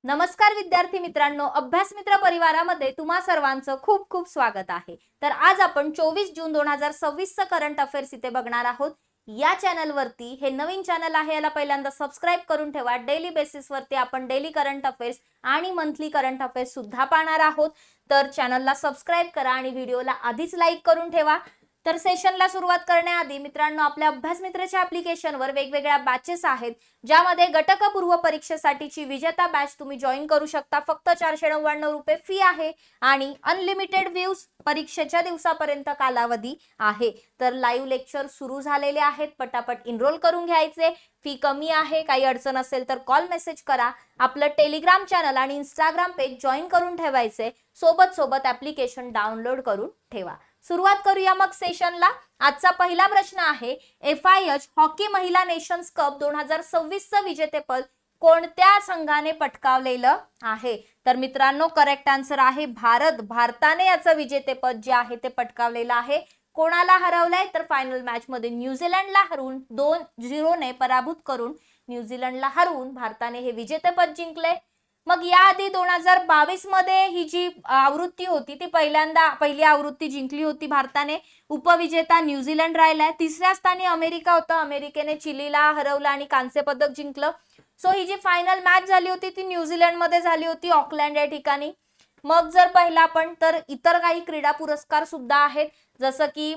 नमस्कार विद्यार्थी मित्रांनो, अभ्यास मित्र परिवारामध्ये तुम्हा सर्वांचं खूप खूप स्वागत आहे। तर आज आपण 24 जून 2026 चं करंट अफेअर्स इथे बघणार आहोत। या चॅनल वरती हे नवीन चॅनल आहे, याला पहिल्यांदा सबस्क्राइब करून ठेवा। डेली बेसिस वरती आपण डेली करंट अफेअर्स आणि मंथली करंट अफेअर्स सुद्धा पाहणार आहोत। तर चॅनलला सबस्क्राइब करा आणि व्हिडिओला आधीच लाईक करून ठेवा। तर सेशनला सुरुवात करण्याआधी मित्रांनो, आपल्या अभ्यास मित्रच्या ॲप्लिकेशनवर वेगवेगळ्या बॅचेस आहेत, ज्यामध्ये गटक पूर्व परीक्षेसाठीची विजेता बॅच तुम्ही जॉइन करू शकता। फक्त 499 रुपये फी आहे आणि अनलिमिटेड व्ह्यूज परीक्षेच्या दिवसापर्यंत कालावधी आहे। तर लाईव्ह लेक्चर सुरू झालेले आहेत, पटापट इनरोल करून घ्यायचे। फी कमी आहे, काही अडचण असेल तर कॉल मेसेज करा। आपलं टेलिग्राम चॅनल आणि इंस्टाग्राम पेज जॉइन करून ठेवायचे, सोबत सोबत ॲप्लिकेशन डाउनलोड करून ठेवा। सुरुवात करूया मग सेशनला। आजचा पहिला प्रश्न आहे, FIH हॉकी महिला नेशन्स कप 2026 चं विजेतेपद कोणत्या संघाने पटकावलेलं आहे? तर मित्रांनो, करेक्ट आन्सर आहे भारत। भारताने याचं विजेतेपद जे आहे ते पटकावलेलं आहे। कोणाला हरवलंय? तर फायनल मॅच मध्ये न्यूझीलंडला हरवून 2-0 ने पराभूत करून न्यूझीलंडला हरवून भारताने हे विजेतेपद जिंकले। मग याआधी 2022 मध्ये ही जी आवृत्ती होती ती पहिली आवृत्ती जिंकली होती भारताने। उपविजेता न्यूझीलंड राहिलाय। तिसऱ्या स्थानी अमेरिका होता, अमेरिकेने चिलीला हरवलं आणि कांस्य पदक जिंकलं। सो ही जी फायनल मॅच झाली होती ती न्यूझीलंड मध्ये झाली होती, ऑकलँड या ठिकाणी। मग जर पाहिलं आपण तर इतर काही क्रीडा पुरस्कार सुद्धा आहेत, जसं की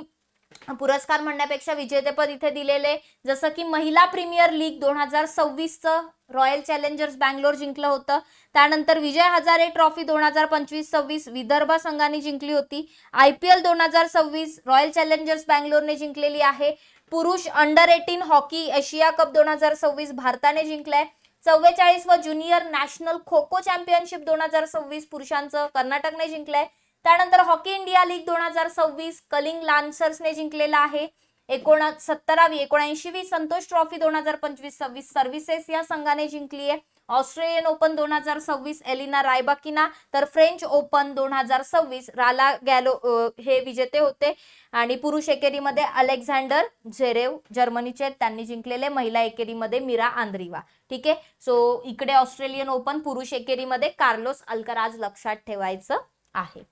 पुरस्कार म्हणण्यापेक्षा विजेतेपद इथे दिलेले, जसं की महिला प्रीमियर लीग 2026 चं रॉयल चॅलेंजर्स बँगलोर जिंकलं होतं। त्यानंतर विजय हजारे ट्रॉफी 2025-26 विदर्भ संघाने जिंकली होती। IPL 2026 रॉयल चॅलेंजर्स बँगलोरने जिंकलेली आहे। पुरुष अंडर 18 हॉकी एशिया कप 2026 भारताने जिंकलाय। 44 व junior national kho kho championship 2026 पुरुषांचं कर्नाटकने जिंकलंय। त्यानंतर हॉकी इंडिया लीग 2026 कलिंग लान्सर्सने जिंकलेला आहे। 79वी संतोष ट्रॉफी 2025-26 सर्व्हिसेस या संघाने जिंकली आहे। ऑस्ट्रेलियन ओपन 2026 एलिना रायबाकिना, तर फ्रेंच ओपन 2026 राला गॅलो हे विजेते होते। आणि पुरुष एकेरीमध्ये अलेक्झांडर झेरेव जर्मनीचे, त्यांनी जिंकलेले। महिला एकेरीमध्ये मीरा आंद्रीवा। ठीक आहे, सो इकडे ऑस्ट्रेलियन ओपन, पुरुष एकेरीमध्ये कार्लोस अल्कराज लक्षात ठेवायचं आहे।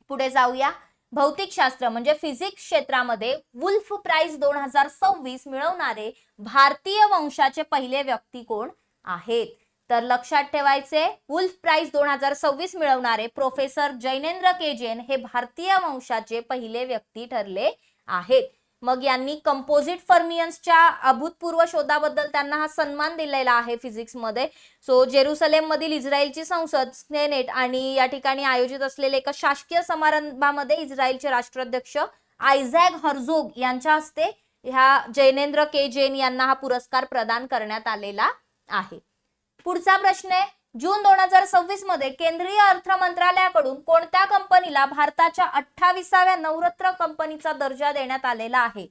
पुढे जाऊया। भौतिकशास्त्र म्हणजे फिजिक्स क्षेत्रामध्ये वुल्फ प्राइज 2026 मिळवणारे भारतीय वंशाचे पहिले व्यक्ती कोण आहेत? तर लक्षात ठेवायचे, वुल्फ प्राइज 2026 मिळवणारे प्रोफेसर जैनेंद्र के जैन हे भारतीय वंशाचे पहिले व्यक्ती ठरले आहेत। मग यांनी कंपोजिट फर्मियन्सच्या अभूतपूर्व शोधाबद्दल त्यांना हा सन्मान दिलेला आहे फिजिक्स मध्ये। सो जेरुसलेम मधील इस्रायलची संसद सेनेट आणि या ठिकाणी आयोजित असलेले एका शासकीय समारंभामध्ये इस्रायलचे राष्ट्राध्यक्ष आयझॅक हर्झोग यांच्या हस्ते ह्या जैनेंद्र के जैन यांना हा पुरस्कार प्रदान करण्यात आलेला आहे। पुढचा प्रश्न आहे, जून 2026 मध्ये केंद्रीय अर्थ मंत्रालयाकडून कोणत्या कंपनीला भारताच्या 28व्या नवरत्न कंपनीचा दर्जा देण्यात आलेला आहे?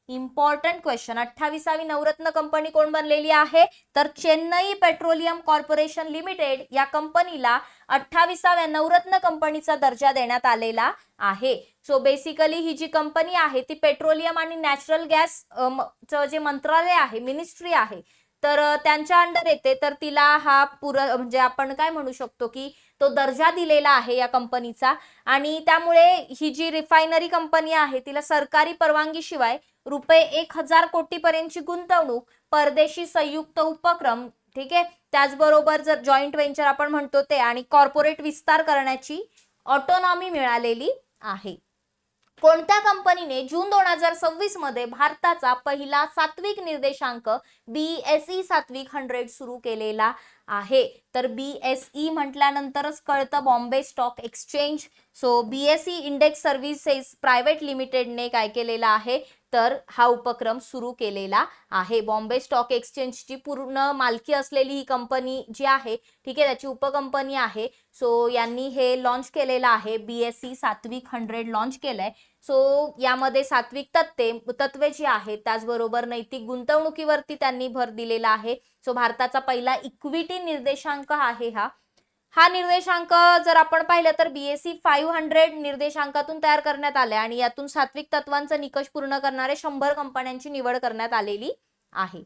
Important question. 28वी नवरत्न कंपनी कोण बनलेली आहे? तर चेन्नई पेट्रोलियम कॉर्पोरेशन लिमिटेड या कंपनीला 28व्या नवरत्न कंपनीचा दर्जा देण्यात आलेला आहे। सो बेसिकली ही जी कंपनी आहे ती पेट्रोलियम आणि नॅचरल गॅस चं जे मंत्रालय आहे, मिनिस्ट्री आहे, तर त्यांच्या अंडर येते। तर तिला हा म्हणजे आपण काय म्हणू शकतो की तो दर्जा दिलेला आहे या कंपनीचा। आणि त्यामुळे ही जी रिफायनरी कंपनी आहे तिला सरकारी परवानगी शिवाय रुपये 1000 कोटी पर्यंतची गुंतवणूक, परदेशी संयुक्त उपक्रम, ठीक आहे, त्याचबरोबर जर जॉईंट व्हेंचर आपण म्हणतो ते, आणि कॉर्पोरेट विस्तार करण्याची ऑटोनॉमी मिळालेली आहे। कोणत्या कंपनीने जून 2026 मध्ये भारताचा पहिला सात्विक निर्देशांक BSE सात्विक 100 सुरू केलेला आहे? तर BSE म्हटल्यानंतरच कळतं Bombay stock exchange. So BSE index services private लिमिटेडने काय केलेला आहे? तर हा उपक्रम सुरू केलेला आहे। बॉम्बे स्टॉक एक्सचेंजची पूर्ण मालकी असलेली ही कंपनी जी आहे, ठीक आहे, त्याची उपकंपनी आहे। सो यांनी हे लॉन्च केलेलं आहे, BSE सात्विक 100 लॉन्च केलंय। सो यामध्ये सात्विक तत्वे जी आहेत, त्याचबरोबर नैतिक गुंतवणुकीवरती त्यांनी भर दिलेला आहे। सो भारताचा पहिला इक्विटी निर्देशांक आहे हा निर्देशांक जर आपण पाहिलं तर BSE 500 निर्देशांकातून तयार करण्यात आले आणि यातून सात्विक तत्वांचा निकष पूर्ण करणारे 100 कंपन्यांची निवड करण्यात आलेली आहे।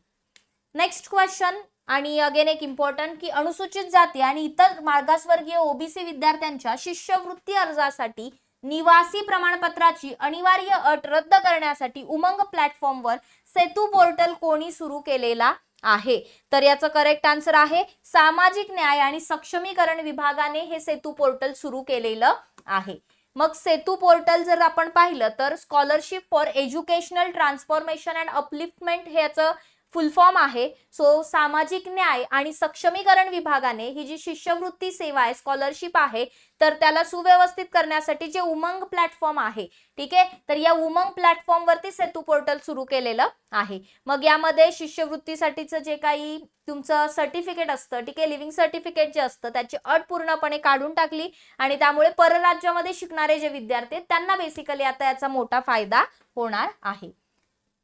नेक्स्ट क्वेश्चन, आणि अगेन एक इम्पॉर्टंट की अनुसूचित जाती आणि इतर मागासवर्गीय ओबीसी विद्यार्थ्यांच्या शिष्यवृत्ती अर्जासाठी निवासी प्रमाणपत्राची अनिवार्य अट रद्द करण्यासाठी उमंग प्लॅटफॉर्मवर सेतू पोर्टल कोणी सुरू केलेला आहे? तर याचं करेक्ट आन्सर आहे सामाजिक न्याय आणि सक्षमीकरण विभागाने हे सेतू पोर्टल सुरू केलेलं आहे. मग सेतू पोर्टल जर आपण पाहिलं तर scholarship for educational transformation and upliftment हे याचं फुल फॉर्म आहे. सो सामाजिक न्याय आणि सक्षमीकरण विभागाने ही जी शिष्यवृत्ती सेवा आहे, स्कॉलरशिप आहे, तर त्याला सुव्यवस्थित करण्यासाठी जे उमंग प्लॅटफॉर्म आहे, ठीक आहे, तर या उमंग प्लॅटफॉर्म वरती सेतू पोर्टल सुरू केलेलं आहे. मग यामध्ये शिष्यवृत्तीसाठीचं जे काही तुमचं सर्टिफिकेट असतं, ठीक आहे, लिव्हिंग सर्टिफिकेट जे असतं त्याची अट पूर्णपणे काढून टाकली आणि त्यामुळे परराज्यामध्ये शिकणारे जे विद्यार्थी आहेत त्यांना बेसिकली आता याचा मोठा फायदा होणार आहे.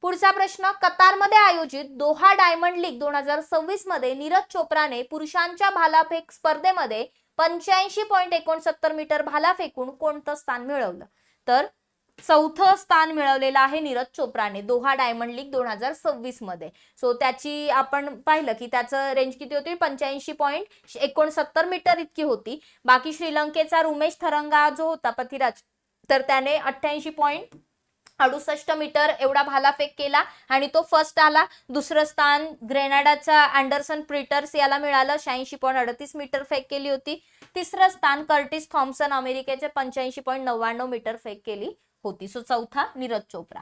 पुढचा प्रश्न, कतारमध्ये आयोजित दोहा डायमंड लीग 2026 मध्ये नीरज चोप्राने पुरुषांच्या भालाफेक स्पर्धेमध्ये 85.69 मीटर भाला फेकून कोणतं स्थान मिळवलं? तर चौथं स्थान मिळवलेलं आहे नीरज चोप्राने दोहा डायमंड लीग 2026 मध्ये. सो त्याची आपण पाहिलं की त्याचं रेंज किती होती? 85.69 मीटर इतकी होती. बाकी श्रीलंकेचा रुमेश थरंगा जो होता पथिराज, तर त्याने 68.68 मीटर एवढा भालाफेक केला आणि तो फर्स्ट आला. दुसरं स्थान ग्रेनाडाचा अँडरसन प्रिटर्स याला मिळालं, 86.38 मीटर फेक केली होती. तिसरं स्थान कर्टिस थॉम्सन अमेरिकेचे 85.99 मीटर फेक केली होती. सो चौथा नीरज चोप्रा.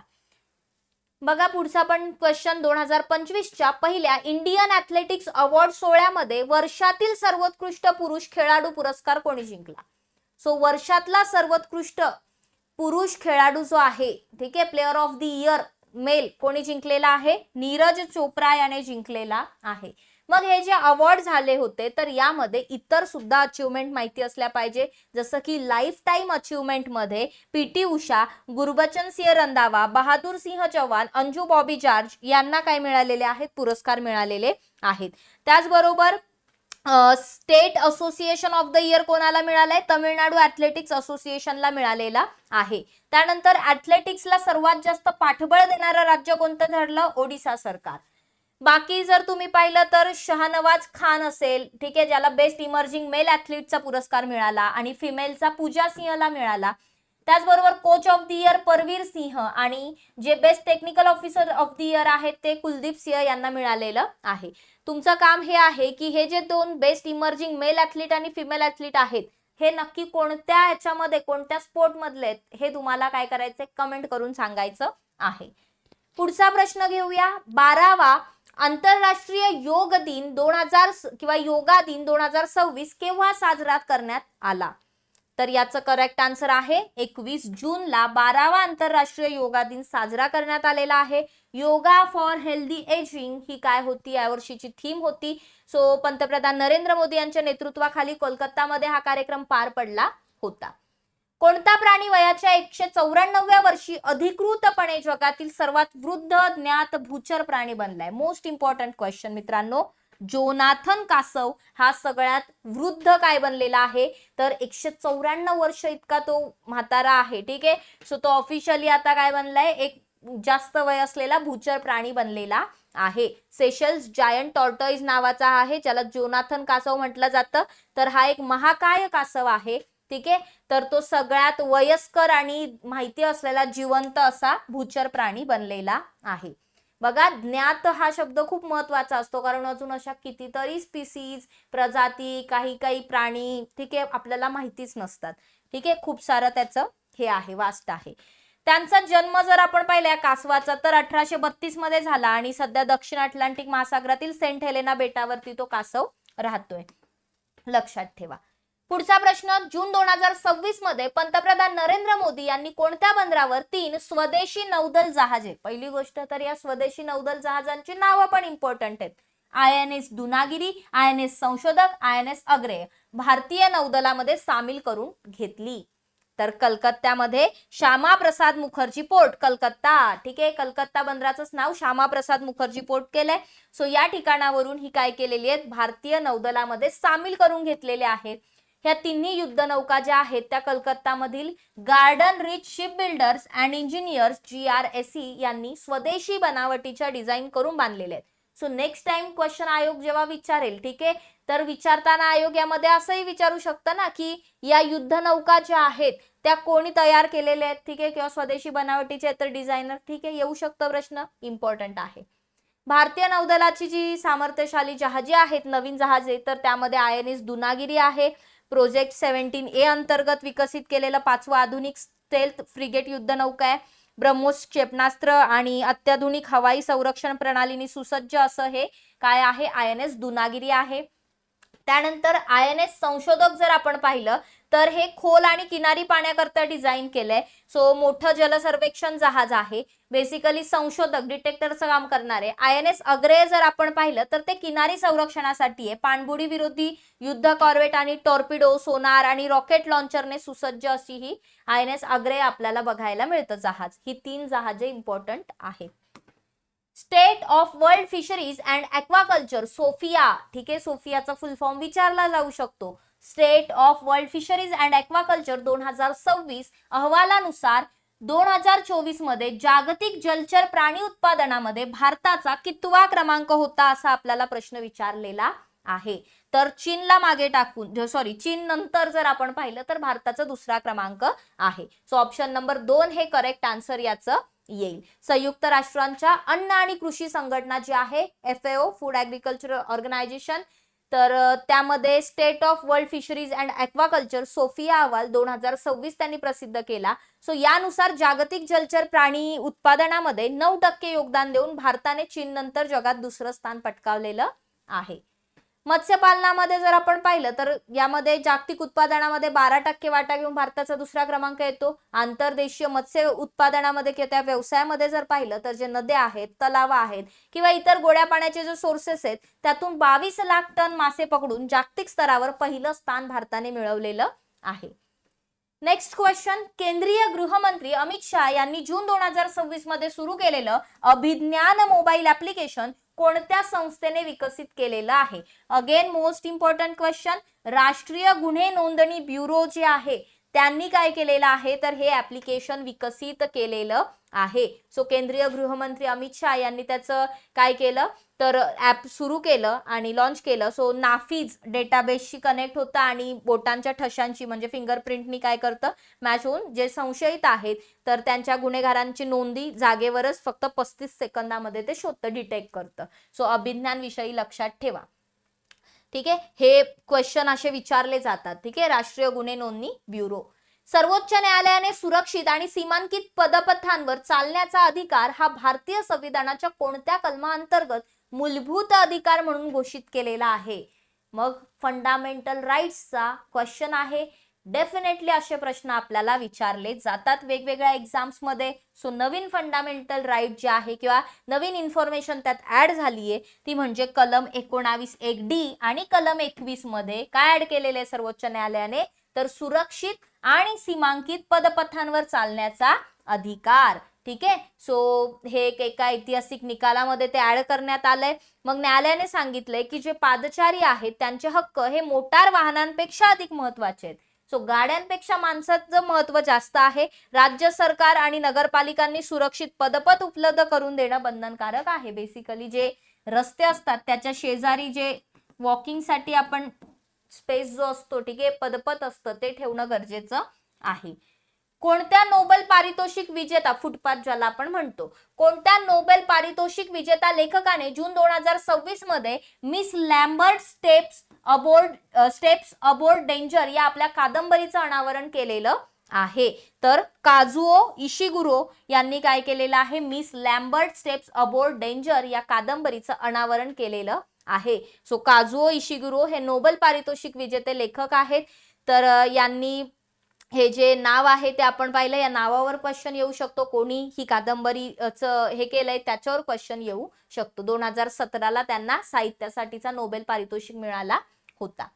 बघा पुढचा पण क्वेश्चन, 2025च्या पहिल्या इंडियन ॲथलेटिक्स अवॉर्ड सोहळ्यामध्ये वर्षातील सर्वोत्कृष्ट पुरुष खेळाडू पुरस्कार कोणी जिंकला? सो वर्षातला सर्वोत्कृष्ट पुरुष खेळाडू जो आहे, ठीक आहे, player of the year male कोणी जिंकलेला आहे? नीरज चोप्रा याने जिंकलेला आहे. मग हे जे अवॉर्ड झाले होते तर यामध्ये इतर सुद्धा अचिव्हमेंट माहिती असल्या पाहिजे, जसं की लाईफ टाइम अचिव्हमेंट मध्ये पीटी उषा, गुरबचन सिंह रंधावा, बहादूर सिंह चौहान, अंजू बॉबी जॉर्ज यांना काय मिळालेले आहेत? पुरस्कार मिळालेले आहेत. त्याचबरोबर state association of the year कोणाला मिळालाय? तमिळनाडू ॲथलेटिक्स असोसिएशनला मिळालेला आहे. त्यानंतर ॲथलेटिक्सला सर्वात जास्त पाठबळ देणारं राज्य कोणतं ठरलं? ओडिशा सरकार. बाकी जर तुम्ही पाहिलं तर शहनवाज खान असेल, ठीक आहे, ज्याला बेस्ट इमर्जिंग मेल ॲथलीटचा पुरस्कार मिळाला आणि फिमेलचा पूजा सिंहला मिळाला. त्याचबरोबर coach of the year Parveer Singh आणि जे best technical officer of the year आहेत ते कुलदीप सिंह यांना मिळालेलं आहे. तुमचं काम हे आहे की हे जे दोन बेस्ट इमर्जिंग मेल ॲथलीट आणि फिमेल ॲथलीट आहेत हे नक्की कोणत्या याच्यामध्ये, कोणत्या स्पोर्ट मधले आहेत हे तुम्हाला काय करायचंय? कमेंट करून सांगायचं आहे. पुढचा प्रश्न घेऊया. 12वा आंतरराष्ट्रीय योग दिन 2000 किंवा योगा दिन 2026 केव्हा साजरा करण्यात आला? तर याचं करेक्ट आन्सर आहे 21 जूनला 12वा आंतरराष्ट्रीय योगा दिन साजरा करण्यात आलेला आहे. योगा फॉर हेल्दी एजिंग ही काय होती? यावर्षीची थीम होती. सो पंतप्रधान नरेंद्र मोदी यांच्या नेतृत्वाखाली कोलकातामध्ये हा कार्यक्रम पार पडला होता. कोणता प्राणी वयाच्या 194व्या वर्षी अधिकृतपणे जगातील सर्वात वृद्ध ज्ञात भूचर प्राणी बनलाय? मोस्ट इम्पॉर्टंट क्वेश्चन मित्रांनो. जोनाथन कासव हा सगळ्यात वृद्ध काय बनलेला आहे? तर 194 वर्ष इतका तो म्हातारा आहे, ठीक आहे. सो तो ऑफिशियली आता काय बनलाय? एक जास्त वय असलेला भूचर प्राणी बनलेला आहे. सेशल्स जायंट टॉर्टॉइज नावाचा आहे, ज्याला जोनाथन कासव म्हटलं जातं. तर हा एक महाकाय कासव आहे, ठीक आहे. तर तो सगळ्यात वयस्कर आणि माहिती असलेला जिवंत असा भूचर प्राणी बनलेला आहे. बघा, ज्ञात हा शब्द खूप महत्वाचा असतो, कारण अजून अशा कितीतरी स्पीसीज, प्रजाती, काही प्राणी, ठीक आहे, आपल्याला माहितीच नसतात, ठीक आहे. खूप सारं त्याचं हे आहे, वास्ट आहे. त्यांचा जन्म जर आपण पाहिला कासवाचा तर 1832 मध्ये झाला आणि सध्या दक्षिण अटलांटिक महासागरातील सेंट हेलेना बेटावरती तो कासव राहतोय, लक्षात ठेवा. पुढचा प्रश्न, जून 2026 मध्ये पंतप्रधान नरेंद्र मोदी यांनी कोणत्या बंदरावर 3 स्वदेशी नौदल जहाजे, पहिली गोष्ट तर या स्वदेशी नौदल जहाजांची नावं पण इम्पॉर्टंट आहेत, INS दुनागिरी, INS संशोधक, INS अग्रेय, भारतीय नौदलामध्ये सामील करून घेतली? तर कलकत्त्यामध्ये श्यामा प्रसाद मुखर्जी पोर्ट, कलकत्ता, ठीक आहे. कलकत्ता बंदराचंच नाव श्यामा प्रसाद मुखर्जी पोर्ट केलंय. सो या ठिकाणावरून ही काय केलेली आहेत? भारतीय नौदलामध्ये सामील करून घेतलेले आहेत. ह्या तिन्ही युद्धनौका ज्या आहेत त्या कलकत्तामधील garden reach ship builders and engineers GRSE यांनी स्वदेशी बनावटीच्या डिझाईन करून बांधलेल्या आहेत. सो नेक्स्ट टाइम क्वेश्चन आयोग जेव्हा विचारेल, ठीक आहे, तर विचारताना आयोग यामध्ये असंही विचारू शकतं ना की या युद्ध नौका ज्या आहेत त्या कोणी तयार केलेल्या आहेत, ठीक आहे, किंवा स्वदेशी बनावटीचे आहेत तर डिझायनर, ठीक आहे, येऊ शकतो प्रश्न, इम्पॉर्टंट आहे. भारतीय नौदलाची जी सामर्थ्यशाली जहाजे आहेत, नवीन जहाजे, तर त्यामध्ये INS दुनागिरी आहे. प्रोजेक्ट 17A अंतर्गत विकसित केलेलं 5वं आधुनिक स्टेल्थ फ्रिगेट युद्ध नौका आहे. ब्रह्मोस क्षेपणास्त्र आणि अत्याधुनिक हवाई संरक्षण प्रणालीने सुसज्ज असं हे काय आहे, INS दुनागिरी आहे. त्यानंतर INS संशोधक जर आपण पाहिलं तर हे खोल आणि किनारी पाण्याकरता डिझाईन केलंय. सो मोठं जलसर्वेक्षण जहाज आहे, बेसिकली संशोधक डिटेक्टरचं काम करणारे. INS अग्रेय जर आपण पाहिलं तर ते किनारी संरक्षणासाठी आहे. पाणबुडी विरोधी युद्ध कॉर्वेट आणि टॉर्पिडो, सोनार आणि रॉकेट लॉन्चरने सुसज्ज अशी ही INS अग्रेय आपल्याला बघायला मिळतं जहाज. ही 3 जहाजे इम्पॉर्टंट आहेत. State of world fisheries and aquaculture, SOFIA, ठीक आहे, सोफियाचा फुल फॉर्म विचारला जाऊ शकतो. State of world fisheries and aquaculture 2026 अहवालानुसार 2024 मध्ये जागतिक जलचर प्राणी उत्पादनामध्ये भारताचा कितवा क्रमांक होता असा आपल्याला प्रश्न विचारलेला आहे. तर चीनला मागे टाकून, सॉरी, चीन नंतर जर आपण पाहिलं तर भारताचा दुसरा क्रमांक आहे. सो ऑप्शन नंबर 2 हे करेक्ट आन्सर याचं येईल. संयुक्त राष्ट्रांच्या अन्न आणि कृषी संघटना जी आहे, FAO, फूड ॲग्रिकल्चर ऑर्गनायझेशन, तर त्यामध्ये state of world fisheries and aquaculture SOFIA अहवाल 2026 त्यांनी प्रसिद्ध केला. सो यानुसार जागतिक जलचर प्राणी उत्पादनामध्ये 9% योगदान देऊन भारताने चीन नंतर जगात दुसरं स्थान पटकावलेलं आहे. मत्स्यपालनामध्ये जर आपण पाहिलं तर यामध्ये जागतिक उत्पादनामध्ये 12% वाटा घेऊन भारताचा दुसरा क्रमांक येतो. आंतरदेशीय मत्स्य उत्पादनामध्ये किंवा त्या व्यवसायामध्ये जर पाहिलं तर जे नद्या आहेत, तलाव आहेत किंवा इतर गोड्या पाण्याचे जे सोर्सेस आहेत त्यातून 22 लाख टन मासे पकडून जागतिक स्तरावर पहिलं स्थान भारताने मिळवलेलं आहे. नेक्स्ट क्वेश्चन, केंद्रीय गृहमंत्री अमित शाह यांनी जून 2026 मध्ये सुरू केलेलं अभिज्ञान मोबाईल ऍप्लिकेशन कोणत्या संस्थेने विकसित केलेलं आहे? अगेन मोस्ट इम्पॉर्टंट क्वेश्चन, राष्ट्रीय गुन्हे नोंदणी ब्युरो जे आहे त्यांनी काय केलेलं आहे तर हे ऍप्लिकेशन विकसित केलेलं आहे. सो केंद्रीय गृहमंत्री अमित शाह यांनी त्याचं काय केलं तर ऍप सुरू केलं आणि लॉन्च केलं. सो नाफिज डेटाबेसशी कनेक्ट होतं आणि बोटांच्या ठशांची म्हणजे फिंगरप्रिंटनी काय करतं मॅच होऊन जे संशयित आहेत तर त्यांच्या गुन्हेगारांची नोंदी जागेवरच फक्त 35 सेकंदामध्ये ते शोधतं, डिटेक्ट करतं. सो अभिज्ञान विषयी लक्षात ठेवा, ठीक आहे, हे क्वेश्चन असे विचारले जातात. ठीक आहे, राष्ट्रीय गुन्हे नोंदणी ब्युरो. सर्वोच्च न्यायालयाने सुरक्षित आणि सीमांकित पदपथांवर चालण्याचा अधिकार हा भारतीय संविधानाच्या कोणत्या कलमाअंतर्गत मूलभूत अधिकार म्हणून घोषित केलेला आहे? मग फंडामेंटल राईट्सचा क्वेश्चन आहे. डेफिनेटली असे प्रश्न आपल्याला विचारले जातात वेगवेगळ्या एक्झाम्स मध्ये. सो नवीन फंडामेंटल राईट जे आहे किंवा नवीन इन्फॉर्मेशन त्यात ऍड झालीये ती म्हणजे कलम 19(1)(d) आणि कलम 21 मध्ये काय ऍड केलेले सर्वोच्च न्यायालयाने तर सुरक्षित आणि सीमांकित पदपथांवर चालण्याचा अधिकार. ठीक आहे, सो हे एका ऐतिहासिक निकालामध्ये ते ऍड करण्यात आलंय. मग न्यायालयाने सांगितलंय की जे पादचारी आहेत त्यांचे हक्क हे मोटार वाहनांपेक्षा अधिक महत्वाचे आहेत. सो गाड्यांपेक्षा माणसाचं महत्व जास्त आहे. राज्य सरकार आणि नगरपालिकांनी सुरक्षित पदपथ उपलब्ध करून देणं बंधनकारक आहे. बेसिकली जे रस्ते असतात त्याच्या शेजारी जे वॉकिंगसाठी आपण स्पेस जो असतो, ठीक आहे, पदपथ असतं ते ठेवणं गरजेचं आहे. कोणत्या नोबेल पारितोषिक विजेता, फुटपाथ ज्याला आपण म्हणतो, कोणत्या नोबेल पारितोषिक विजेता लेखकाने जून 2026 मध्ये Miss Lambert steps aboard danger या आपल्या कादंबरीचं अनावरण केलेलं आहे? तर काजुओ इशिगुरो यांनी काय केलेलं आहे Miss Lambert steps aboard danger या कादंबरीचं अनावरण केलेलं आहे. सो काजुओ इशिगुरो हे नोबेल पारितोषिक विजेते लेखक आहेत. तर यांनी हे जे नाव आहे ते आपण पाहिलं, या नावावर क्वेश्चन येऊ शकतो. कोणी ही कादंबरीचं हे केलंय त्याच्यावर क्वेश्चन येऊ शकतो. 2017ला त्यांना साहित्यासाठीचा नोबेल पारितोषिक मिळाला होता.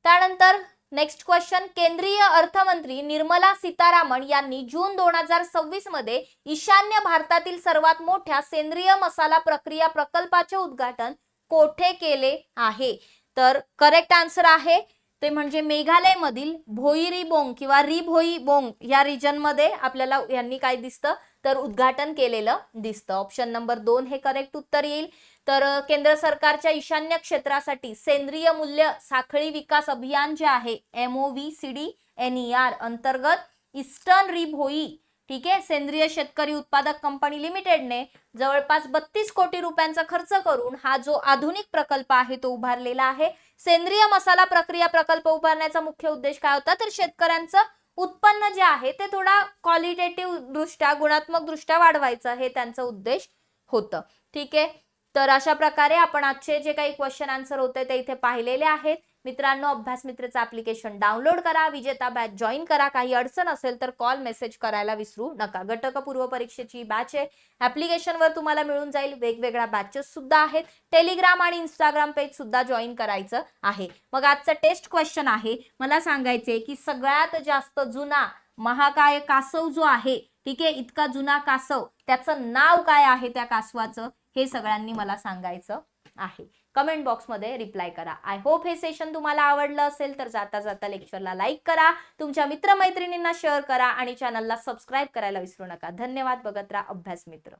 त्यानंतर नेक्स्ट क्वेश्चन, केंद्रीय अर्थमंत्री निर्मला सीतारामन यांनी जून 2026 मध्ये ईशान्य भारतातील सर्वात मोठ्या सेंद्रिय मसाला प्रक्रिया प्रकल्पाचे उद्घाटन कोठे केले आहे? तर करेक्ट आन्सर आहे ते म्हणजे मेघालय मधील भोईरीबोंग किंवा रिभोईबोंग या रिजन मध्ये आपल्याला यांनी काय दिसतं तर उद्घाटन केलेलं दिसतं. ऑप्शन नंबर 2 हे करेक्ट उत्तर येईल. तर केंद्र सरकारच्या ईशान्य क्षेत्रासाठी सेंद्रिय मूल्य साखळी विकास अभियान जे आहे MOVCDNER अंतर्गत ईस्टर्न रिप होई, ठीक आहे, सेंद्रिय शेतकरी उत्पादक कंपनी लिमिटेडने जवळपास 32 कोटी रुपयांचा खर्च करून हा जो आधुनिक प्रकल्प आहे तो उभारलेला आहे. सेंद्रिय मसाला प्रक्रिया प्रकल्प उभारण्याचा मुख्य उद्देश काय होता, तर शेतकऱ्यांचं उत्पन्न जे आहे ते थोडा क्वालिटेटिव्ह दृष्ट्या, गुणात्मक दृष्ट्या वाढवायचं हे त्यांचा उद्देश होतं. ठीक आहे, तर अशा प्रकारे आपण आजचे जे काही क्वेश्चन आन्सर होते ते इथे पाहिलेले आहेत. मित्रांनो, अभ्यास मित्रचं ऍप्लिकेशन डाउनलोड करा, विजेता बॅच जॉईन करा. काही अडचण असेल तर कॉल मेसेज करायला विसरू नका. गटक पूर्व परीक्षेची बॅच आहे, ऍप्लिकेशनवर तुम्हाला मिळून जाईल. वेगवेगळ्या बॅचेस सुद्धा आहेत. टेलिग्राम आणि इंस्टाग्राम पेज सुद्धा जॉईन करायचं आहे. मग आजचा टेस्ट क्वेश्चन आहे, मला सांगायचे की सगळ्यात जास्त जुना महाकाय कासव जो आहे, ठीक आहे, इतका जुना कासव, त्याचं नाव काय आहे त्या कासवाचं, हे सगळ्यांनी मला सांगायचं आहे. कमेंट बॉक्स मध्ये रिप्लाय करा. आय होप हे सेशन तुम्हाला आवडलं असेल तर जाता जाता लेक्चरला लाईक करा, तुमच्या मित्रमैत्रिणींना शेअर करा आणि चॅनलला सबस्क्राईब करायला विसरू नका. धन्यवाद. बघत राहा अभ्यास मित्र.